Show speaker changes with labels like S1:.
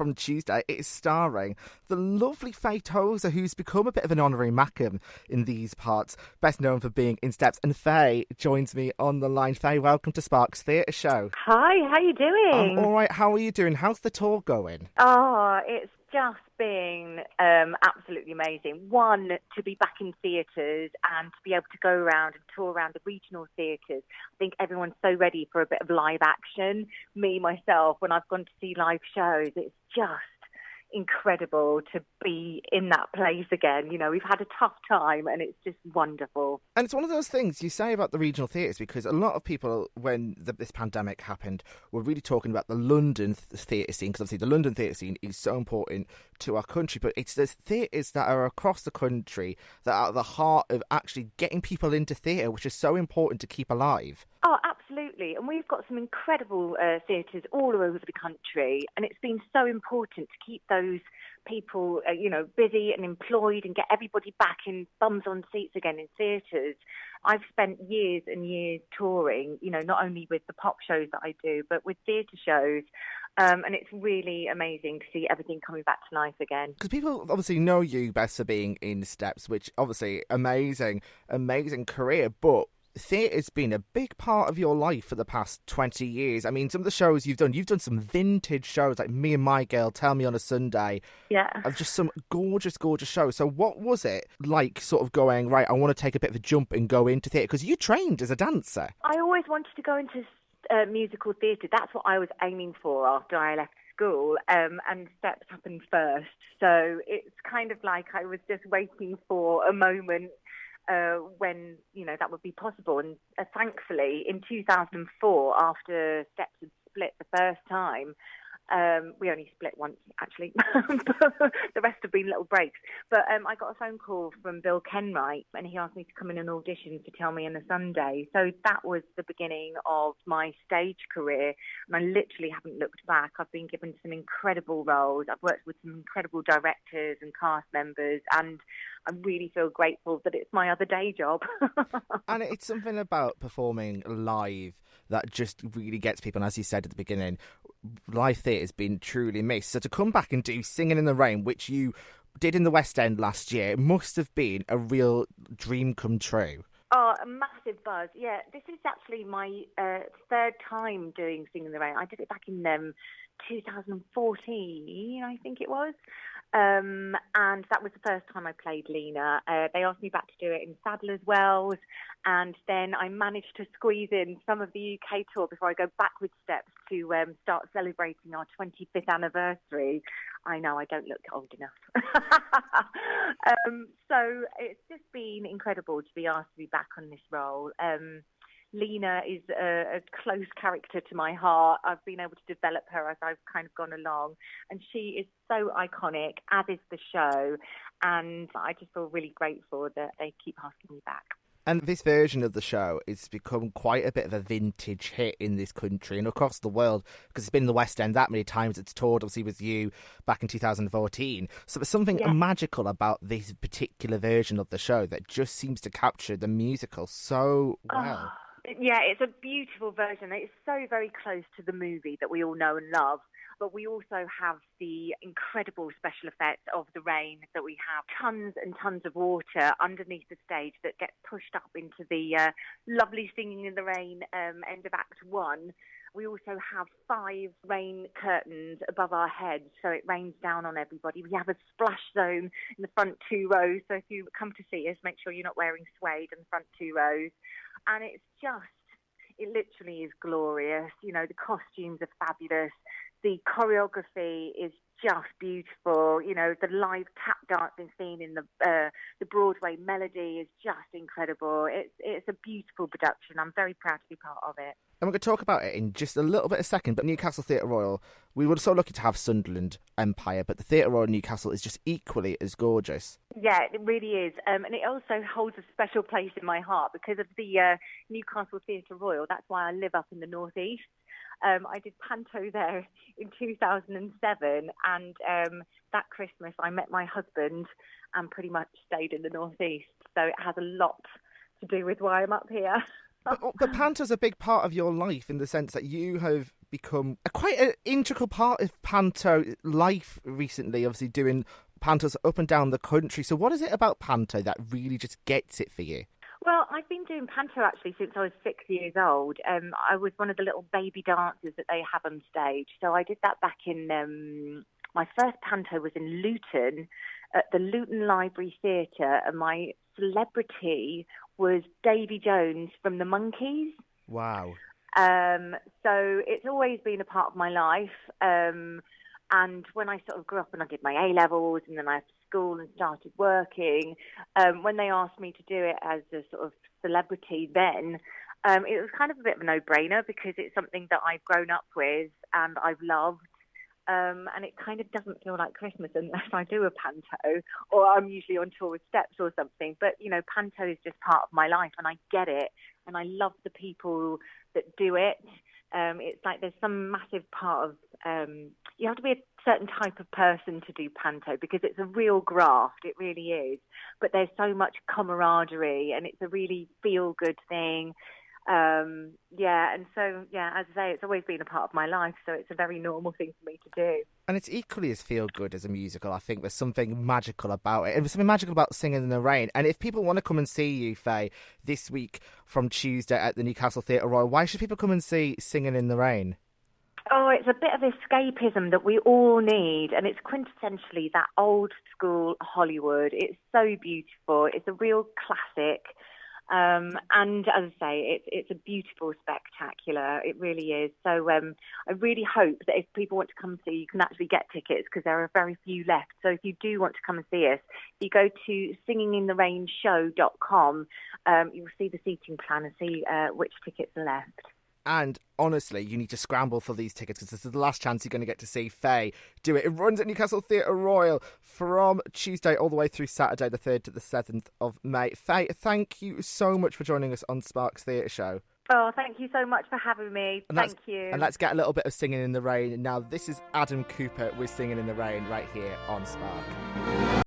S1: from Tuesday. It is starring the lovely Faye Tozer, who's become a bit of an honorary Mackem in these parts, best known for being in Steps. And Faye joins me on the line. Faye, welcome to Sparks Theatre Show.
S2: Hi, how you doing?
S1: I'm all right. How are you doing? How's the tour going?
S2: Oh, it's just been absolutely amazing. One, to be back in theatres and to be able to go around and tour around the regional theatres. I think everyone's so ready for a bit of live action. Me, myself, when I've gone to see live shows, it's just incredible to be in that place again. You know, we've had a tough time and it's just wonderful.
S1: And it's one of those things you say about the regional theatres, because a lot of people, when this pandemic happened, were really talking about the London theatre scene, because obviously the London theatre scene is so important to our country, but it's the theatres that are across the country that are at the heart of actually getting people into theatre, which is so important to keep alive.
S2: Oh, absolutely. And we've got some incredible theatres all over the country. And it's been so important to keep those people, busy and employed and get everybody back in bums on seats again in theatres. I've spent years and years touring, not only with the pop shows that I do, but with theatre shows. And it's really amazing to see everything coming back to life again.
S1: Because people obviously know you best for being in Steps, which obviously amazing career, but theatre's been a big part of your life for the past 20 years. I mean, some of the shows you've done some vintage shows like Me and My Girl, Tell Me on a Sunday.
S2: Yeah.
S1: Of just some gorgeous, gorgeous shows. So what was it like sort of going, right, I want to take a bit of a jump and go into theatre? Because you trained as a dancer.
S2: I always wanted to go into musical theatre. That's what I was aiming for after I left school, and Steps happened first. So it's kind of like I was just waiting for a moment when, that would be possible. And thankfully, in 2004, after Steps had split the first time, we only split once, actually. The rest have been little breaks. But I got a phone call from Bill Kenwright, and he asked me to come in and audition for Tell Me on a Sunday. So that was the beginning of my stage career, and I literally haven't looked back. I've been given some incredible roles. I've worked with some incredible directors and cast members, and I really feel grateful that it's my other day job.
S1: And it's something about performing live that just really gets people. And as you said at the beginning, live theatre has been truly missed. So to come back and do Singing in the Rain, which you did in the West End last year, must have been a real dream come true.
S2: Oh, a massive buzz. Yeah, this is actually my third time doing Singing in the Rain. I did it back in 2014, I think it was. And that was the first time I played Lena. They asked me back to do it in Sadler's Wells, and then I managed to squeeze in some of the UK tour before I go back with Steps to start celebrating our 25th anniversary. I know, I don't look old enough. So it's just been incredible to be asked to be back on this role. Lena is a close character to my heart. I've been able to develop her as I've kind of gone along, and she is so iconic, as is the show, and I just feel really grateful that they keep asking me back.
S1: And this version of the show has become quite a bit of a vintage hit in this country and across the world, because it's been in the West End that many times. It's toured, obviously, with you back in 2014. So there's something magical about this particular version of the show that just seems to capture the musical so well.
S2: Yeah, it's a beautiful version. It's so very close to the movie that we all know and love. But we also have the incredible special effects of the rain, that we have tons and tons of water underneath the stage that gets pushed up into the lovely Singing in the Rain end of Act 1. We also have 5 rain curtains above our heads, so it rains down on everybody. We have a splash zone in the front 2 rows, so if you come to see us, make sure you're not wearing suede in the front 2 rows. And it literally is glorious. The costumes are fabulous. The choreography is just beautiful. The live tap dancing scene in the Broadway melody is just incredible. It's a beautiful production. I'm very proud to be part of it.
S1: And we're going to talk about it in just a little bit of a second, but Newcastle Theatre Royal, we were so lucky to have Sunderland Empire, but the Theatre Royal Newcastle is just equally as gorgeous.
S2: Yeah, it really is. And it also holds a special place in my heart because of the Newcastle Theatre Royal. That's why I live up in the North East. I did Panto there in 2007, and that Christmas I met my husband and pretty much stayed in the North East. So it has a lot to do with why I'm up here.
S1: But Panto's a big part of your life in the sense that you have become quite an integral part of panto life recently, obviously doing pantos up and down the country. So what is it about panto that really just gets it for you?
S2: Well, I've been doing panto actually since I was 6 years old. I was one of the little baby dancers that they have on stage. So I did that back in, my first panto was in Luton at the Luton Library Theatre, and my celebrity was Davy Jones from the Monkees.
S1: Wow.
S2: So it's always been a part of my life. And when I sort of grew up and I did my A-levels and then I left school and started working, when they asked me to do it as a sort of celebrity then, it was kind of a bit of a no-brainer because it's something that I've grown up with and I've loved. And it kind of doesn't feel like Christmas unless I do a panto, or I'm usually on tour with Steps or something. But, you know, panto is just part of my life and I get it. And I love the people that do it. It's like there's some massive part of, you have to be a certain type of person to do panto because it's a real graft, it really is. But there's so much camaraderie and it's a really feel-good thing. And so, as I say, it's always been a part of my life, so it's a very normal thing for me to do.
S1: And it's equally as feel-good as a musical. I think there's something magical about it. And there's something magical about Singing in the Rain. And if people want to come and see you, Faye, this week from Tuesday at the Newcastle Theatre Royal, why should people come and see Singing in the Rain?
S2: Oh, it's a bit of escapism that we all need, and it's quintessentially that old school Hollywood. It's so beautiful. It's a real classic. And as I say, it's a beautiful spectacular. It really is. So I really hope that if people want to come see, you can actually get tickets because there are very few left. So if you do want to come and see us, you go to singingintherainshow.com. You'll see the seating plan and see which tickets are left.
S1: And honestly, you need to scramble for these tickets because this is the last chance you're going to get to see Faye do it. It runs at Newcastle Theatre Royal from Tuesday all the way through Saturday, the 3rd to the 7th of May. Faye, thank you so much for joining us on Sparks Theatre Show.
S2: Oh, thank you so much for having me. Thank you.
S1: And let's get a little bit of Singing in the Rain. Now, this is Adam Cooper with Singing in the Rain right here on Spark.